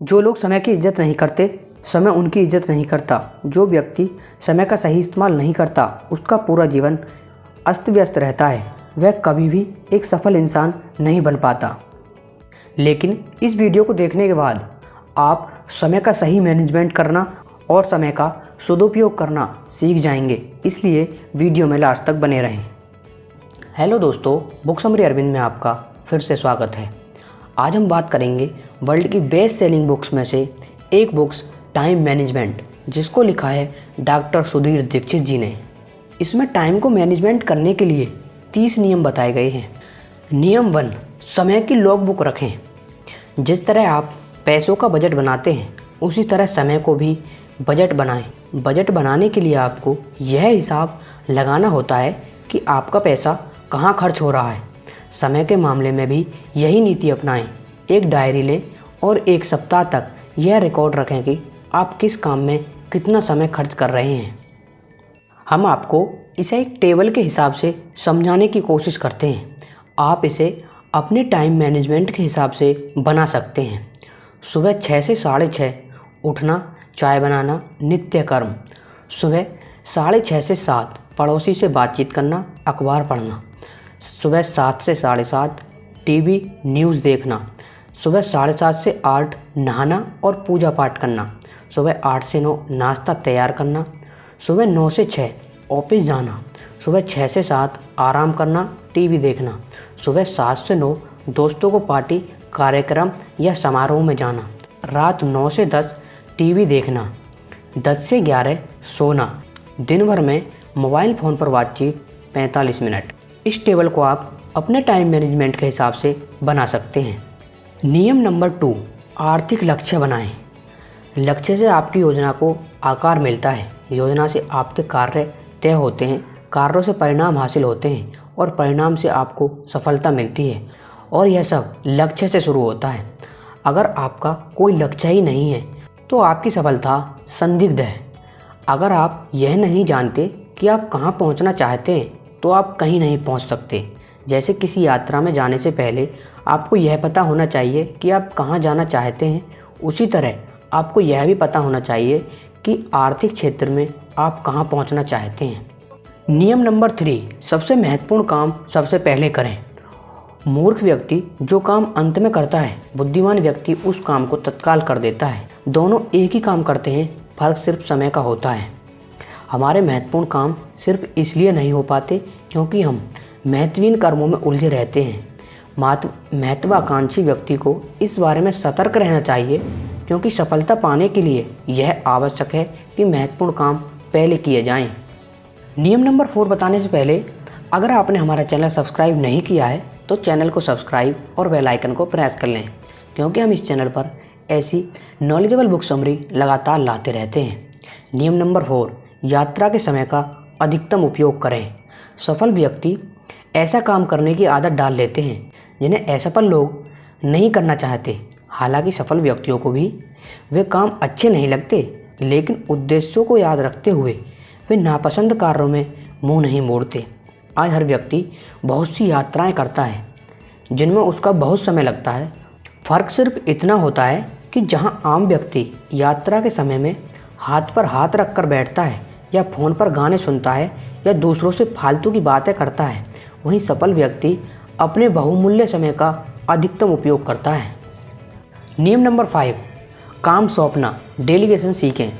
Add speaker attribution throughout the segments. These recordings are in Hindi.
Speaker 1: जो लोग समय की इज्जत नहीं करते, समय उनकी इज्जत नहीं करता। जो व्यक्ति समय का सही इस्तेमाल नहीं करता, उसका पूरा जीवन अस्त व्यस्त रहता है। वह कभी भी एक सफल इंसान नहीं बन पाता। लेकिन इस वीडियो को देखने के बाद आप समय का सही मैनेजमेंट करना और समय का सदुपयोग करना सीख जाएंगे। इसलिए वीडियो में लास्ट तक बने रहें। हेलो दोस्तों, बुक समरी अरविंद में आपका फिर से स्वागत है। आज हम बात करेंगे वर्ल्ड की बेस्ट सेलिंग बुक्स में से एक बुक्स टाइम मैनेजमेंट, जिसको लिखा है डॉक्टर सुधीर दीक्षित जी ने। इसमें टाइम को मैनेजमेंट करने के लिए 30 नियम बताए गए हैं। नियम 1, समय की लॉग बुक रखें। जिस तरह आप पैसों का बजट बनाते हैं, उसी तरह समय को भी बजट बनाएं। बजट बनाने के लिए आपको यह हिसाब लगाना होता है कि आपका पैसा कहाँ खर्च हो रहा है। समय के मामले में भी यही नीति अपनाएं। एक डायरी लें और एक सप्ताह तक यह रिकॉर्ड रखें कि आप किस काम में कितना समय खर्च कर रहे हैं। हम आपको इसे एक टेबल के हिसाब से समझाने की कोशिश करते हैं। आप इसे अपने टाइम मैनेजमेंट के हिसाब से बना सकते हैं। सुबह 6 से 6:30 उठना, चाय बनाना, नित्य कर्म। सुबह 6:30 से 7 पड़ोसी से बातचीत करना, अखबार पढ़ना। सुबह 7 से 7:30 टीवी न्यूज़ देखना। सुबह 7:30 से 8 नहाना और पूजा पाठ करना। सुबह 8 से 9 नाश्ता तैयार करना। सुबह 9 से 6 ऑफिस जाना। सुबह 6 से 7 आराम करना, टीवी देखना। सुबह 7 से 9 दोस्तों को पार्टी, कार्यक्रम या समारोह में जाना। रात 9 से 10 टीवी देखना। 10 से 11 सोना। दिन भर में मोबाइल फ़ोन पर बातचीत 45 मिनट। इस टेबल को आप अपने टाइम मैनेजमेंट के हिसाब से बना सकते हैं। नियम नंबर 2, आर्थिक लक्ष्य बनाएं। लक्ष्य से आपकी योजना को आकार मिलता है। योजना से आपके कार्य तय होते हैं, कार्यों से परिणाम हासिल होते हैं और परिणाम से आपको सफलता मिलती है। और यह सब लक्ष्य से शुरू होता है। अगर आपका कोई लक्ष्य ही नहीं है तो आपकी सफलता संदिग्ध है। अगर आप यह नहीं जानते कि आप कहाँ पहुँचना चाहते हैं तो आप कहीं नहीं पहुँच सकते। जैसे किसी यात्रा में जाने से पहले आपको यह पता होना चाहिए कि आप कहाँ जाना चाहते हैं, उसी तरह आपको यह भी पता होना चाहिए कि आर्थिक क्षेत्र में आप कहाँ पहुँचना चाहते हैं। नियम नंबर 3, सबसे महत्वपूर्ण काम सबसे पहले करें। मूर्ख व्यक्ति जो काम अंत में करता है, बुद्धिमान व्यक्ति उस काम को तत्काल कर देता है। दोनों एक ही काम करते हैं, फर्क सिर्फ समय का होता है। हमारे महत्वपूर्ण काम सिर्फ इसलिए नहीं हो पाते क्योंकि हम महत्वहीन कर्मों में उलझे रहते हैं। महत्वाकांक्षी व्यक्ति को इस बारे में सतर्क रहना चाहिए, क्योंकि सफलता पाने के लिए यह आवश्यक है कि महत्वपूर्ण काम पहले किए जाएं। नियम नंबर 4 बताने से पहले अगर आपने हमारा चैनल सब्सक्राइब नहीं किया है तो चैनल को सब्सक्राइब और बेल आइकन को प्रेस कर लें, क्योंकि हम इस चैनल पर ऐसी नॉलेजेबल बुक समरी लगातार लाते रहते हैं। नियम नंबर 4, यात्रा के समय का अधिकतम उपयोग करें। सफल व्यक्ति ऐसा काम करने की आदत डाल लेते हैं जिन्हें असफल लोग नहीं करना चाहते। हालांकि सफल व्यक्तियों को भी वे काम अच्छे नहीं लगते, लेकिन उद्देश्यों को याद रखते हुए वे नापसंद कार्यों में मुंह नहीं मोड़ते। आज हर व्यक्ति बहुत सी यात्राएं करता है जिनमें उसका बहुत समय लगता है। फ़र्क सिर्फ इतना होता है कि जहां आम व्यक्ति यात्रा के समय में हाथ पर हाथ रख कर बैठता है या फ़ोन पर गाने सुनता है या दूसरों से फालतू की बातें करता है, वहीं सफल व्यक्ति अपने बहुमूल्य समय का अधिकतम उपयोग करता है। नियम नंबर 5, काम सौंपना, डेलीगेशन सीखें।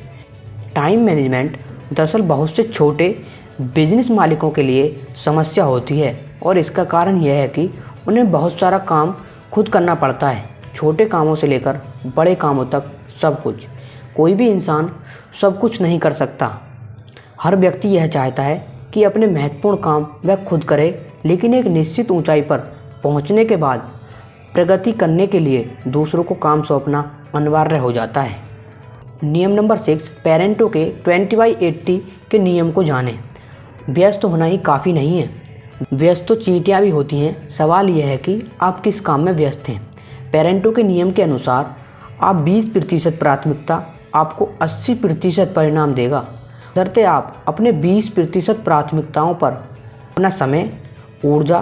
Speaker 1: टाइम मैनेजमेंट दरअसल बहुत से छोटे बिजनेस मालिकों के लिए समस्या होती है, और इसका कारण यह है कि उन्हें बहुत सारा काम खुद करना पड़ता है। छोटे कामों से लेकर बड़े कामों तक सब कुछ। कोई भी इंसान सब कुछ नहीं कर सकता। हर व्यक्ति यह चाहता है कि अपने महत्वपूर्ण काम वह खुद करे, लेकिन एक निश्चित ऊंचाई पर पहुंचने के बाद प्रगति करने के लिए दूसरों को काम सौंपना अनिवार्य हो जाता है। नियम नंबर 6, पेरेंटो के 20/80 के नियम को जानें। व्यस्त होना ही काफ़ी नहीं है, व्यस्त तो चींटियाँ भी होती हैं। सवाल यह है कि आप किस काम में व्यस्त हैं। पेरेंटो के नियम के अनुसार आप 20% प्राथमिकता आपको 80% परिणाम देगा। बशर्ते आप अपने 20% प्राथमिकताओं पर अपना समय, ऊर्जा,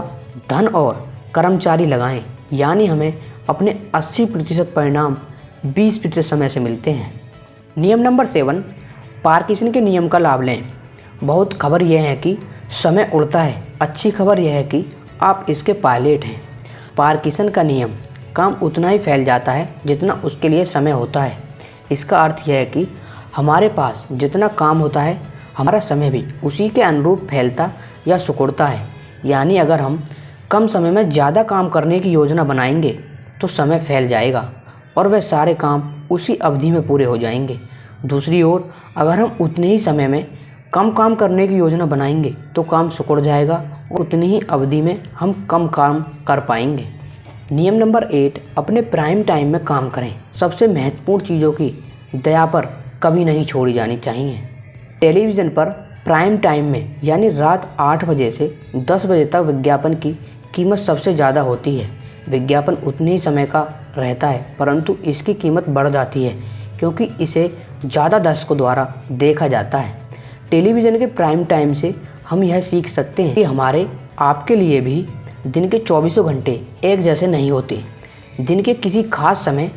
Speaker 1: धन और कर्मचारी लगाएं। यानी हमें अपने 80% परिणाम 20% समय से मिलते हैं। नियम नंबर 7, पार्किंसन के नियम का लाभ लें। बहुत खबर यह है कि समय उड़ता है, अच्छी खबर यह है कि आप इसके पायलट हैं। पार्किंसन का नियम, काम उतना ही फैल जाता है जितना उसके लिए समय होता है। इसका अर्थ यह है कि हमारे पास जितना काम होता है, हमारा समय भी उसी के अनुरूप फैलता या सिकुड़ता है। यानी अगर हम कम समय में ज़्यादा काम करने की योजना बनाएंगे तो समय फैल जाएगा और वह सारे काम उसी अवधि में पूरे हो जाएंगे। दूसरी ओर अगर हम उतने ही समय में कम काम करने की योजना बनाएंगे तो काम सिकुड़ जाएगा और उतनी ही अवधि में हम कम काम कर पाएंगे। नियम नंबर 8, अपने प्राइम टाइम में काम करें। सबसे महत्वपूर्ण चीज़ों की दया पर कभी नहीं छोड़ी जानी चाहिए। टेलीविज़न पर प्राइम टाइम में यानी रात 8 बजे से 10 बजे तक विज्ञापन की कीमत सबसे ज़्यादा होती है। विज्ञापन उतने ही समय का रहता है परंतु इसकी कीमत बढ़ जाती है क्योंकि इसे ज़्यादा दर्शकों द्वारा देखा जाता है। टेलीविज़न के प्राइम टाइम से हम यह सीख सकते हैं कि हमारे आपके लिए भी दिन के 24 घंटे एक जैसे नहीं होते। दिन के किसी खास समय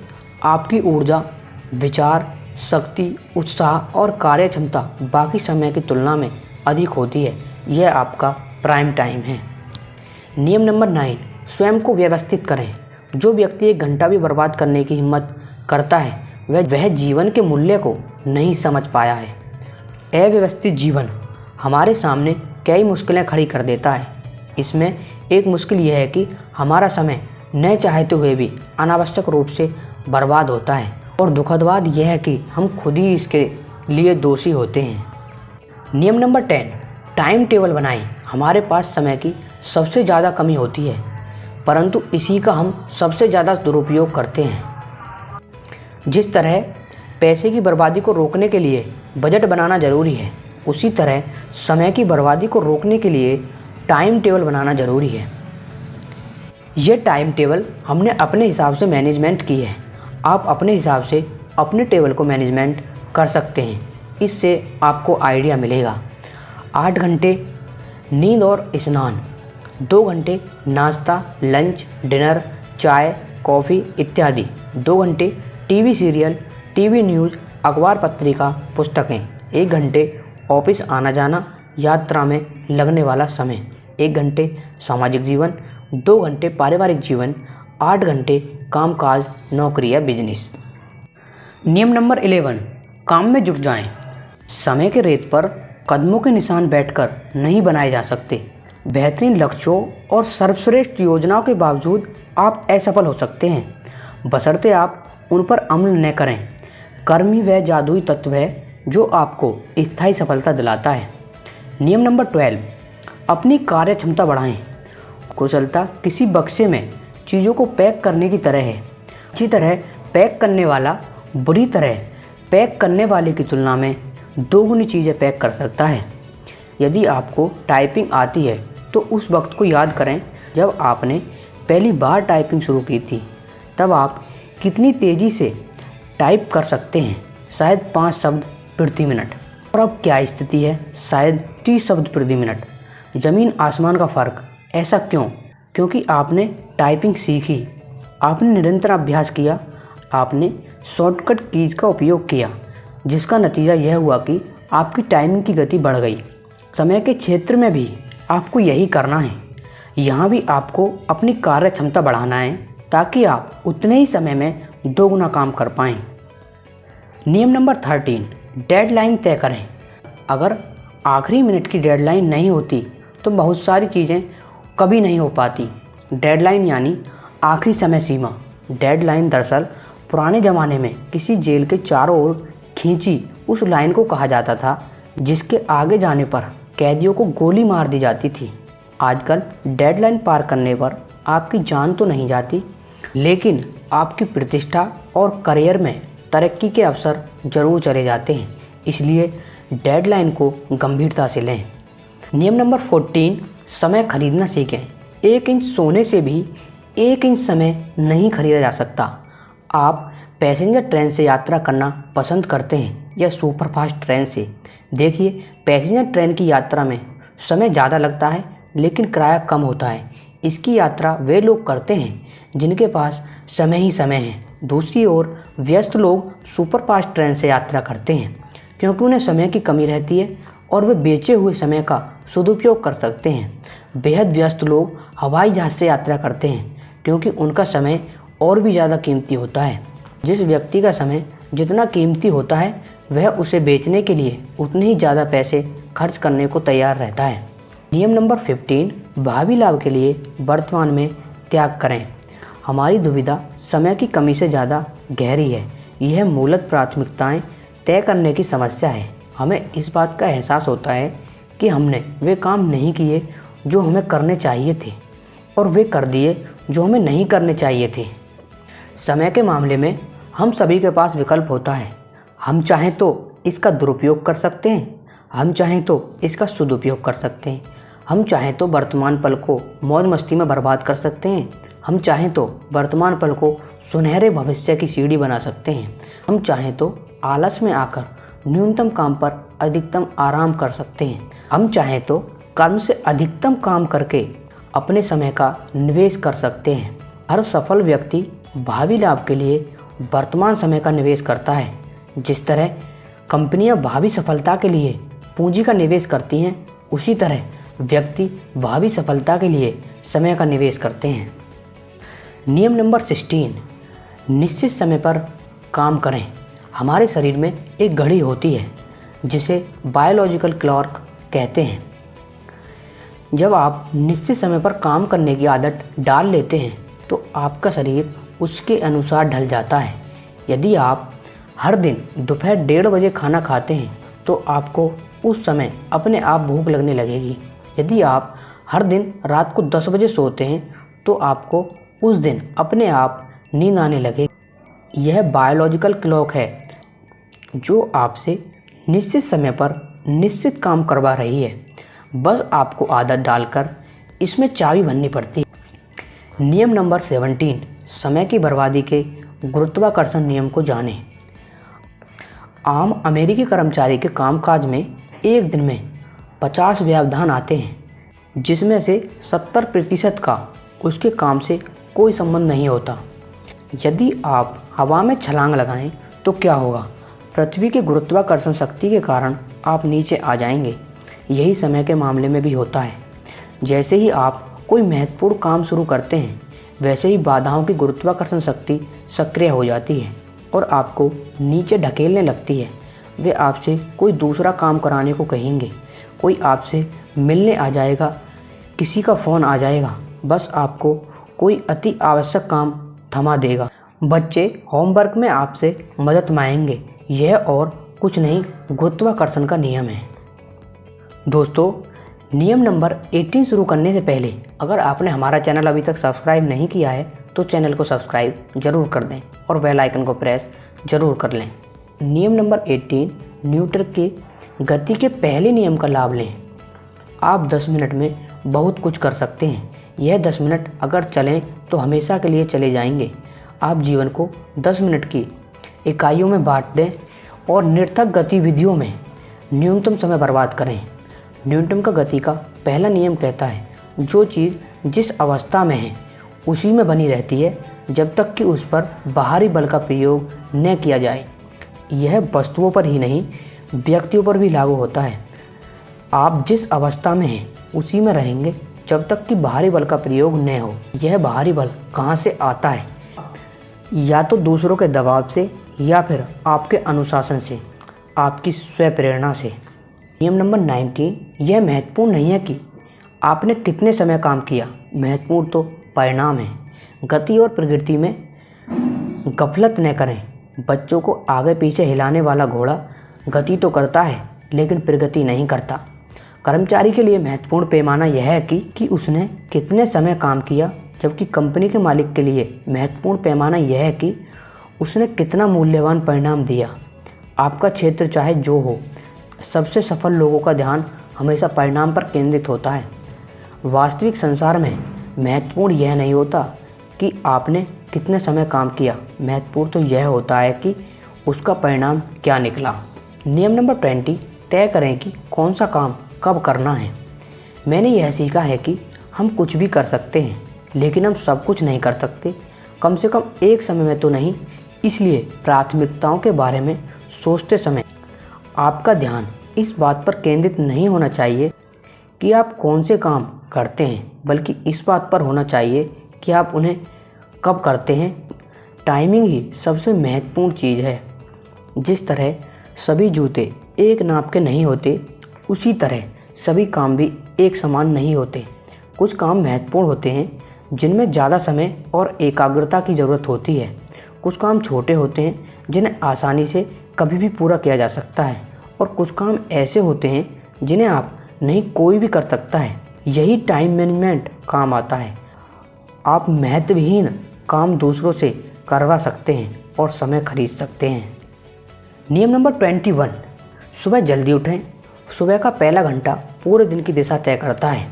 Speaker 1: आपकी ऊर्जा, विचार शक्ति, उत्साह और कार्य क्षमता बाकी समय की तुलना में अधिक होती है। यह आपका प्राइम टाइम है। नियम नंबर 9, स्वयं को व्यवस्थित करें। जो व्यक्ति 1 घंटा भी बर्बाद करने की हिम्मत करता है वह जीवन के मूल्य को नहीं समझ पाया है। अव्यवस्थित जीवन हमारे सामने कई मुश्किलें खड़ी कर देता है। इसमें एक मुश्किल यह है कि हमारा समय न चाहते हुए भी अनावश्यक रूप से बर्बाद होता है और दुखद बात यह है कि हम खुद ही इसके लिए दोषी होते हैं। नियम नंबर 10, टाइम टेबल बनाएं। हमारे पास समय की सबसे ज़्यादा कमी होती है परंतु इसी का हम सबसे ज़्यादा दुरुपयोग करते हैं। जिस तरह पैसे की बर्बादी को रोकने के लिए बजट बनाना ज़रूरी है, उसी तरह समय की बर्बादी को रोकने के लिए टाइम टेबल बनाना ज़रूरी है। ये टाइम टेबल हमने अपने हिसाब से मैनेजमेंट की है। आप अपने हिसाब से अपने टेबल को मैनेजमेंट कर सकते हैं। इससे आपको आइडिया मिलेगा। 8 घंटे नींद और स्नान, 2 घंटे नाश्ता, लंच, डिनर, चाय, कॉफ़ी इत्यादि, 2 घंटे टीवी सीरियल, टीवी न्यूज़, अखबार पत्रिका, पुस्तकें, 1 घंटे ऑफिस आना जाना, यात्रा में लगने वाला समय, 1 घंटे सामाजिक जीवन, 2 घंटे पारिवारिक जीवन, 8 घंटे कामकाज, नौकरी या बिजनेस। नियम नंबर 11, काम में जुट जाएं। समय के रेत पर कदमों के निशान बैठकर नहीं बनाए जा सकते। बेहतरीन लक्ष्यों और सर्वश्रेष्ठ योजनाओं के बावजूद आप असफल हो सकते हैं बशर्ते आप उन पर अमल न करें। कर्म ही वह जादुई तत्व है जो आपको स्थायी सफलता दिलाता है। नियम नंबर 12, अपनी कार्य क्षमता बढ़ाएं। कुशलता किसी बक्से में चीज़ों को पैक करने की तरह है। अच्छी तरह पैक करने वाला बुरी तरह पैक करने वाले की तुलना में 2 गुनी चीज़ें पैक कर सकता है। यदि आपको टाइपिंग आती है तो उस वक्त को याद करें जब आपने पहली बार टाइपिंग शुरू की थी। तब आप कितनी तेज़ी से टाइप कर सकते हैं, शायद 5 शब्द प्रति मिनट, और अब क्या स्थिति है, शायद 30 शब्द प्रति मिनट। ज़मीन आसमान का फ़र्क। ऐसा क्यों? क्योंकि आपने टाइपिंग सीखी, आपने निरंतर अभ्यास किया, आपने शॉर्टकट कीज़ का उपयोग किया, जिसका नतीजा यह हुआ कि आपकी टाइमिंग की गति बढ़ गई। समय के क्षेत्र में भी आपको यही करना है। यहाँ भी आपको अपनी कार्य क्षमता बढ़ाना है ताकि आप उतने ही समय में 2 गुना काम कर पाएँ। नियम नंबर 13, डेडलाइन तय करें। अगर आखिरी मिनट की डेडलाइन नहीं होती तो बहुत सारी चीज़ें कभी नहीं हो पाती। डेडलाइन यानी आखिरी समय सीमा। डेडलाइन दरअसल पुराने ज़माने में किसी जेल के चारों ओर खींची उस लाइन को कहा जाता था जिसके आगे जाने पर कैदियों को गोली मार दी जाती थी। आजकल डेडलाइन पार करने पर आपकी जान तो नहीं जाती, लेकिन आपकी प्रतिष्ठा और करियर में तरक्की के अवसर जरूर चले जाते हैं। इसलिए डेडलाइन को गंभीरता से लें। नियम नंबर 14, समय खरीदना सीखें। 1 इंच सोने से भी 1 इंच समय नहीं खरीदा जा सकता। आप पैसेंजर ट्रेन से यात्रा करना पसंद करते हैं या सुपरफास्ट ट्रेन से? देखिए, पैसेंजर ट्रेन की यात्रा में समय ज़्यादा लगता है लेकिन किराया कम होता है। इसकी यात्रा वे लोग करते हैं जिनके पास समय ही समय है दूसरी ओर व्यस्त लोग सुपरफास्ट ट्रेन से यात्रा करते हैं क्योंकि उन्हें समय की कमी रहती है और वे बेचे हुए समय का सदुपयोग कर सकते हैं। बेहद व्यस्त लोग हवाई जहाज़ से यात्रा करते हैं क्योंकि उनका समय और भी ज़्यादा कीमती होता है। जिस व्यक्ति का समय जितना कीमती होता है वह उसे बेचने के लिए उतने ही ज़्यादा पैसे खर्च करने को तैयार रहता है। नियम नंबर 15, भावी लाभ के लिए वर्तमान में त्याग करें। हमारी दुविधा समय की कमी से ज़्यादा गहरी है। यह मूलतः प्राथमिकताएं तय करने की समस्या है। हमें इस बात का एहसास होता है कि हमने वे काम नहीं किए जो हमें करने चाहिए थे और वे कर दिए जो हमें नहीं करने चाहिए थे। समय के मामले में हम सभी के पास विकल्प होता है। हम चाहें तो इसका दुरुपयोग कर सकते हैं, हम चाहें तो इसका सदुपयोग कर सकते हैं, हम चाहें तो वर्तमान पल को मौज मस्ती में बर्बाद कर सकते हैं, हम चाहें तो वर्तमान पल को सुनहरे भविष्य की सीढ़ी बना सकते हैं, हम चाहें तो आलस में आकर न्यूनतम काम पर अधिकतम आराम कर सकते हैं, हम चाहें तो कर्म से अधिकतम काम करके अपने समय का निवेश कर सकते हैं। हर सफल व्यक्ति भावी लाभ के लिए वर्तमान समय का निवेश करता है। जिस तरह कंपनियां भावी सफलता के लिए पूंजी का निवेश करती हैं, उसी तरह व्यक्ति भावी सफलता के लिए समय का निवेश करते हैं। नियम नंबर 16, निश्चित समय पर काम करें। हमारे शरीर में एक घड़ी होती है जिसे बायोलॉजिकल क्लॉक कहते हैं। जब आप निश्चित समय पर काम करने की आदत डाल लेते हैं तो आपका शरीर उसके अनुसार ढल जाता है। यदि आप हर दिन दोपहर 1:30 बजे खाना खाते हैं तो आपको उस समय अपने आप भूख लगने लगेगी। यदि आप हर दिन रात को 10 बजे सोते हैं तो आपको उस दिन अपने आप नींद आने लगेगी। यह बायोलॉजिकल क्लॉक है जो आपसे निश्चित समय पर निश्चित काम करवा रही है। बस आपको आदत डालकर इसमें चाबी भरनी पड़ती है। नियम नंबर 17, समय की बर्बादी के गुरुत्वाकर्षण नियम को जानें। आम अमेरिकी कर्मचारी के कामकाज में एक दिन में 50 व्यवधान आते हैं जिसमें से 70% का उसके काम से कोई संबंध नहीं होता। यदि आप हवा में छलांग लगाएं तो क्या होगा? पृथ्वी के गुरुत्वाकर्षण शक्ति के कारण आप नीचे आ जाएंगे। यही समय के मामले में भी होता है। जैसे ही आप कोई महत्वपूर्ण काम शुरू करते हैं वैसे ही बाधाओं की गुरुत्वाकर्षण शक्ति सक्रिय हो जाती है और आपको नीचे ढकेलने लगती है। वे आपसे कोई दूसरा काम कराने को कहेंगे, कोई आपसे मिलने आ जाएगा, किसी का फ़ोन आ जाएगा, बस आपको कोई अति आवश्यक काम थमा देगा। बच्चे होमवर्क में आपसे मदद मांगेंगे। यह और कुछ नहीं, गुरुत्वाकर्षण का नियम है। दोस्तों, नियम नंबर 18 शुरू करने से पहले अगर आपने हमारा चैनल अभी तक सब्सक्राइब नहीं किया है तो चैनल को सब्सक्राइब जरूर कर दें और बेल आइकन को प्रेस जरूर कर लें। नियम नंबर 18, न्यूटन के गति के पहले नियम का लाभ लें। आप 10 मिनट में बहुत कुछ कर सकते हैं। यह 10 मिनट अगर चलें तो हमेशा के लिए चले जाएंगे। आप जीवन को 10 मिनट की इकाइयों में बांट दें और निरर्थक गतिविधियों में न्यूनतम समय बर्बाद करें। न्यूटन का गति का पहला नियम कहता है, जो चीज़ जिस अवस्था में है उसी में बनी रहती है जब तक कि उस पर बाहरी बल का प्रयोग न किया जाए। यह वस्तुओं पर ही नहीं, व्यक्तियों पर भी लागू होता है। आप जिस अवस्था में हैं उसी में रहेंगे जब तक कि बाहरी बल का प्रयोग न हो। यह बाहरी बल कहाँ से आता है? या तो दूसरों के दबाव से या फिर आपके अनुशासन से, आपकी स्वप्रेरणा से। नियम नंबर 19, यह महत्वपूर्ण नहीं है कि आपने कितने समय काम किया, महत्वपूर्ण तो परिणाम है। गति और प्रकृति में गफलत न करें। बच्चों को आगे पीछे हिलाने वाला घोड़ा गति तो करता है लेकिन प्रगति नहीं करता। कर्मचारी के लिए महत्वपूर्ण पैमाना यह है कि उसने कितने समय काम किया, जबकि कंपनी के मालिक के लिए महत्वपूर्ण पैमाना यह है कि उसने कितना मूल्यवान परिणाम दिया। आपका क्षेत्र चाहे जो हो, सबसे सफल लोगों का ध्यान हमेशा परिणाम पर केंद्रित होता है। वास्तविक संसार में महत्वपूर्ण यह नहीं होता कि आपने कितने समय काम किया, महत्वपूर्ण तो यह होता है कि उसका परिणाम क्या निकला। नियम नंबर 20, तय करें कि कौन सा काम कब करना है। मैंने यह सीखा है कि हम कुछ भी कर सकते हैं लेकिन हम सब कुछ नहीं कर सकते। कम से कम एक समय में तो नहीं, इसलिए प्राथमिकताओं के बारे में सोचते समय आपका ध्यान इस बात पर केंद्रित नहीं होना चाहिए कि आप कौन से काम करते हैं, बल्कि इस बात पर होना चाहिए कि आप उन्हें कब करते हैं। टाइमिंग ही सबसे महत्वपूर्ण चीज़ है। जिस तरह सभी जूते एक नाप के नहीं होते, उसी तरह सभी काम भी एक समान नहीं होते। कुछ काम महत्वपूर्ण होते हैं जिनमें ज़्यादा समय और एकाग्रता की ज़रूरत होती है। कुछ काम छोटे होते हैं जिन्हें आसानी से कभी भी पूरा किया जा सकता है, और कुछ काम ऐसे होते हैं जिन्हें आप नहीं कोई भी कर सकता है। यही टाइम मैनेजमेंट काम आता है। आप महत्वहीन काम दूसरों से करवा सकते हैं और समय खरीद सकते हैं। नियम नंबर 21, सुबह जल्दी उठें। सुबह का पहला घंटा पूरे दिन की दिशा तय करता है।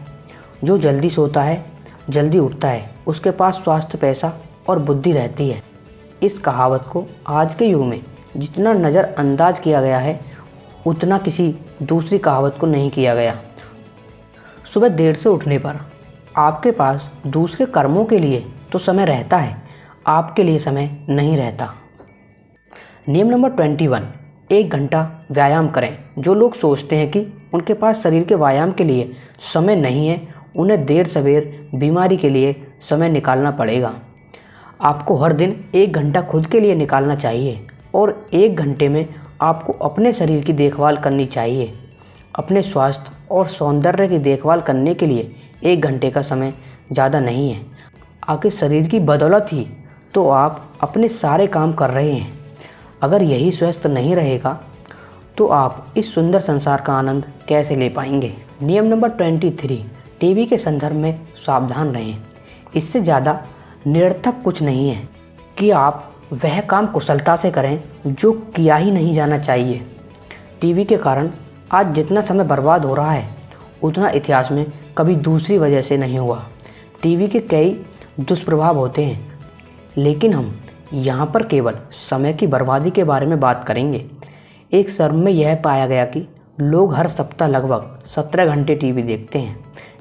Speaker 1: जो जल्दी सोता है, जल्दी उठता है, उसके पास स्वास्थ्य, पैसा और बुद्धि रहती है। इस कहावत को आज के युग में जितना नज़रअंदाज किया गया है, उतना किसी दूसरी कहावत को नहीं किया गया। सुबह देर से उठने पर आपके पास दूसरे कर्मों के लिए तो समय रहता है, आपके लिए समय नहीं रहता। नियम नंबर 21, 1 घंटा व्यायाम करें। जो लोग सोचते हैं कि उनके पास शरीर के व्यायाम के लिए समय नहीं है, उन्हें देर सवेर बीमारी के लिए समय निकालना पड़ेगा। आपको हर दिन 1 घंटा खुद के लिए निकालना चाहिए, और 1 घंटे में आपको अपने शरीर की देखभाल करनी चाहिए। अपने स्वास्थ्य और सौंदर्य की देखभाल करने के लिए 1 घंटे का समय ज़्यादा नहीं है। आखिर शरीर की बदौलत ही तो आप अपने सारे काम कर रहे हैं। अगर यही स्वस्थ नहीं रहेगा तो आप इस सुंदर संसार का आनंद कैसे ले पाएंगे। नियम नंबर 23, टीवी के संदर्भ में सावधान रहें। इससे ज़्यादा निरर्थक कुछ नहीं है कि आप वह काम कुशलता से करें जो किया ही नहीं जाना चाहिए। टीवी के कारण आज जितना समय बर्बाद हो रहा है, उतना इतिहास में कभी दूसरी वजह से नहीं हुआ। टीवी के कई दुष्प्रभाव होते हैं, लेकिन हम यहाँ पर केवल समय की बर्बादी के बारे में बात करेंगे। एक सर्वे में यह पाया गया कि लोग हर सप्ताह लगभग 17 घंटे टीवी देखते हैं,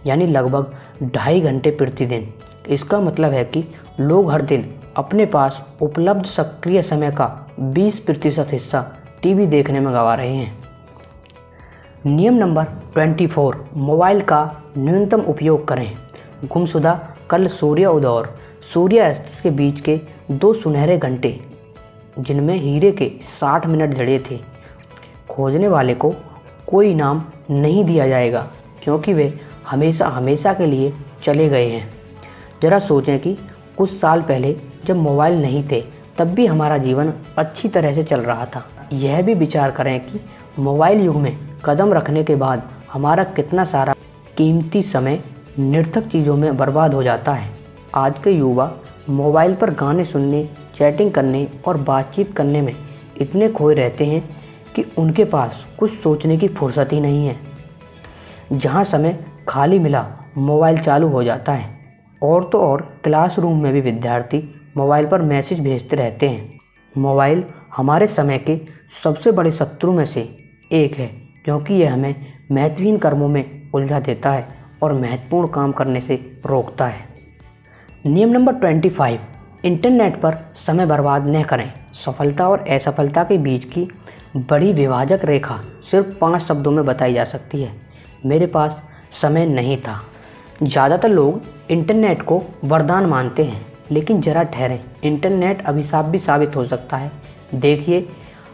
Speaker 1: यानी लगभग 2.5 घंटे प्रतिदिन। इसका मतलब है कि लोग हर दिन अपने पास उपलब्ध सक्रिय समय का 20% हिस्सा टीवी देखने में गंवा रहे हैं। नियम नंबर 24, मोबाइल का न्यूनतम उपयोग करें। गुमशुदा कल सूर्य उदय और सूर्यास्त के बीच के 2 सुनहरे घंटे, जिनमें हीरे के 60 मिनट जड़े थे। खोजने वाले को कोई इनाम नहीं दिया जाएगा, क्योंकि वे हमेशा हमेशा के लिए चले गए हैं। ज़रा सोचें कि कुछ साल पहले जब मोबाइल नहीं थे, तब भी हमारा जीवन अच्छी तरह से चल रहा था। यह भी विचार करें कि मोबाइल युग में कदम रखने के बाद हमारा कितना सारा कीमती समय निरर्थक चीज़ों में बर्बाद हो जाता है। आज के युवा मोबाइल पर गाने सुनने, चैटिंग करने और बातचीत करने में इतने खोए रहते हैं कि उनके पास कुछ सोचने की फुर्सत ही नहीं है। जहाँ समय खाली मिला, मोबाइल चालू हो जाता है। और तो और क्लासरूम में भी विद्यार्थी मोबाइल पर मैसेज भेजते रहते हैं। मोबाइल हमारे समय के सबसे बड़े शत्रु में से एक है, क्योंकि यह हमें महत्वहीन कर्मों में उलझा देता है और महत्वपूर्ण काम करने से रोकता है। नियम नंबर 25, इंटरनेट पर समय बर्बाद न करें। सफलता और असफलता के बीच की बड़ी विभाजक रेखा सिर्फ 5 शब्दों में बताई जा सकती है। मेरे पास समय नहीं था। ज़्यादातर लोग इंटरनेट को वरदान मानते हैं, लेकिन ज़रा ठहरें, इंटरनेट अभिशाप भी साबित हो सकता है। देखिए,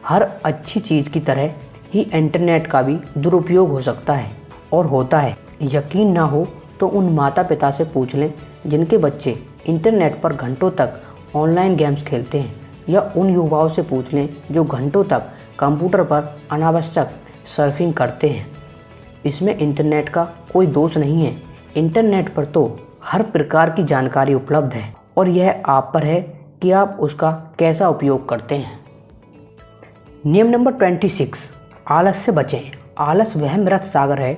Speaker 1: हर अच्छी चीज़ की तरह ही इंटरनेट का भी दुरुपयोग हो सकता है, और होता है। यकीन ना हो तो उन माता पिता से पूछ लें जिनके बच्चे इंटरनेट पर घंटों तक ऑनलाइन गेम्स खेलते हैं, या उन युवाओं से पूछ लें जो घंटों तक कंप्यूटर पर अनावश्यक सर्फिंग करते हैं। इसमें इंटरनेट का कोई दोष नहीं है। इंटरनेट पर तो हर प्रकार की जानकारी उपलब्ध है, और यह आप पर है कि आप उसका कैसा उपयोग करते हैं। नियम नंबर 26, आलस से बचें। आलस वह मृत सागर है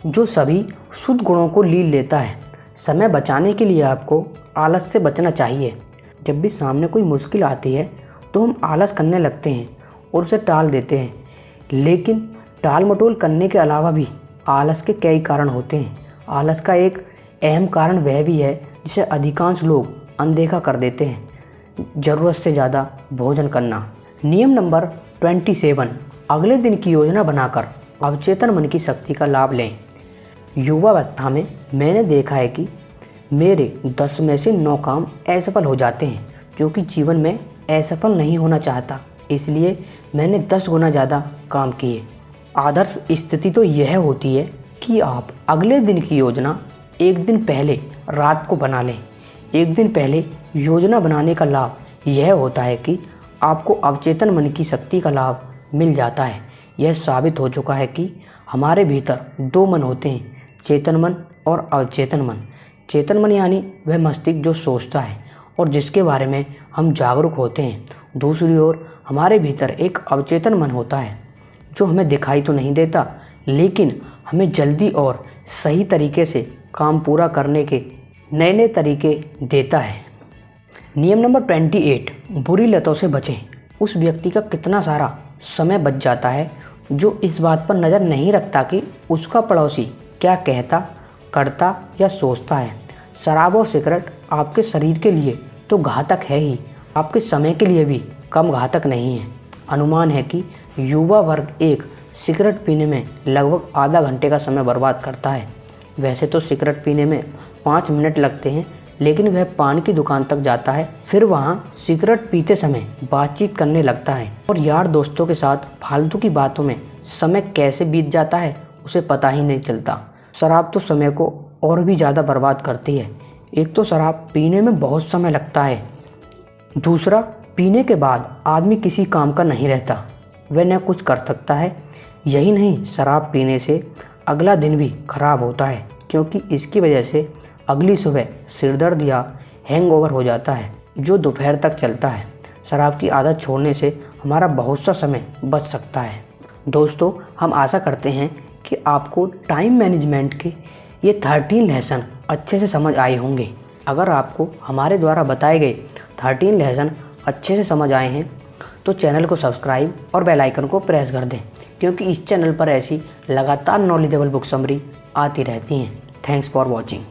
Speaker 1: जो सभी शुद्ध गुणों को लील लेता है। समय बचाने के लिए आपको आलस से बचना चाहिए। जब भी सामने कोई मुश्किल आती है तो हम आलस करने लगते हैं और उसे टाल देते हैं, लेकिन टाल मटोल करने के अलावा भी आलस के कई कारण होते हैं। आलस का एक अहम कारण वह भी है जिसे अधिकांश लोग अनदेखा कर देते हैं। ज़रूरत से ज़्यादा भोजन करना। नियम नंबर 27, अगले दिन की योजना बनाकर अवचेतन मन की शक्ति का लाभ लें। युवावस्था में मैंने देखा है कि मेरे 10 में से 9 काम असफल हो जाते हैं, जो कि जीवन में असफल नहीं होना चाहता, इसलिए मैंने 10 गुना ज़्यादा काम किए। आदर्श स्थिति तो यह होती है कि आप अगले दिन की योजना एक दिन पहले रात को बना लें। एक दिन पहले योजना बनाने का लाभ यह होता है कि आपको अवचेतन मन की शक्ति का लाभ मिल जाता है। यह साबित हो चुका है कि हमारे भीतर 2 मन होते हैं, चेतन मन और अवचेतन मन। चेतन मन यानी वह मस्तिष्क जो सोचता है और जिसके बारे में हम जागरूक होते हैं। दूसरी ओर हमारे भीतर एक अवचेतन मन होता है जो हमें दिखाई तो नहीं देता, लेकिन हमें जल्दी और सही तरीके से काम पूरा करने के नए नए तरीके देता है। नियम नंबर 28, बुरी लतों से बचें। उस व्यक्ति का कितना सारा समय बच जाता है जो इस बात पर नज़र नहीं रखता कि उसका पड़ोसी क्या कहता, करता या सोचता है। शराब और सिगरेट आपके शरीर के लिए तो घातक है ही, आपके समय के लिए भी कम घातक नहीं है। अनुमान है कि युवा वर्ग एक सिगरेट पीने में लगभग आधा घंटे का समय बर्बाद करता है। वैसे तो सिगरेट पीने में 5 मिनट लगते हैं, लेकिन वह पान की दुकान तक जाता है, फिर वहाँ सिगरेट पीते समय बातचीत करने लगता है और यार दोस्तों के साथ फालतू की बातों में समय कैसे बीत जाता है उसे पता ही नहीं चलता। शराब तो समय को और भी ज़्यादा बर्बाद करती है। एक तो शराब पीने में बहुत समय लगता है, दूसरा पीने के बाद आदमी किसी काम का नहीं रहता, वह न कुछ कर सकता है। यही नहीं, शराब पीने से अगला दिन भी खराब होता है, क्योंकि इसकी वजह से अगली सुबह सिरदर्द या हैंगओवर हो जाता है जो दोपहर तक चलता है। शराब की आदत छोड़ने से हमारा बहुत सा समय बच सकता है। दोस्तों, हम आशा करते हैं कि आपको टाइम मैनेजमेंट के ये 13 लेसन अच्छे से समझ आए होंगे। अगर आपको हमारे द्वारा बताए गए 13 लेसन अच्छे से समझ आए हैं तो चैनल को सब्सक्राइब और बेल आइकन को प्रेस कर दें, क्योंकि इस चैनल पर ऐसी लगातार नॉलेजेबल बुक समरी आती रहती हैं। Thanks for watching.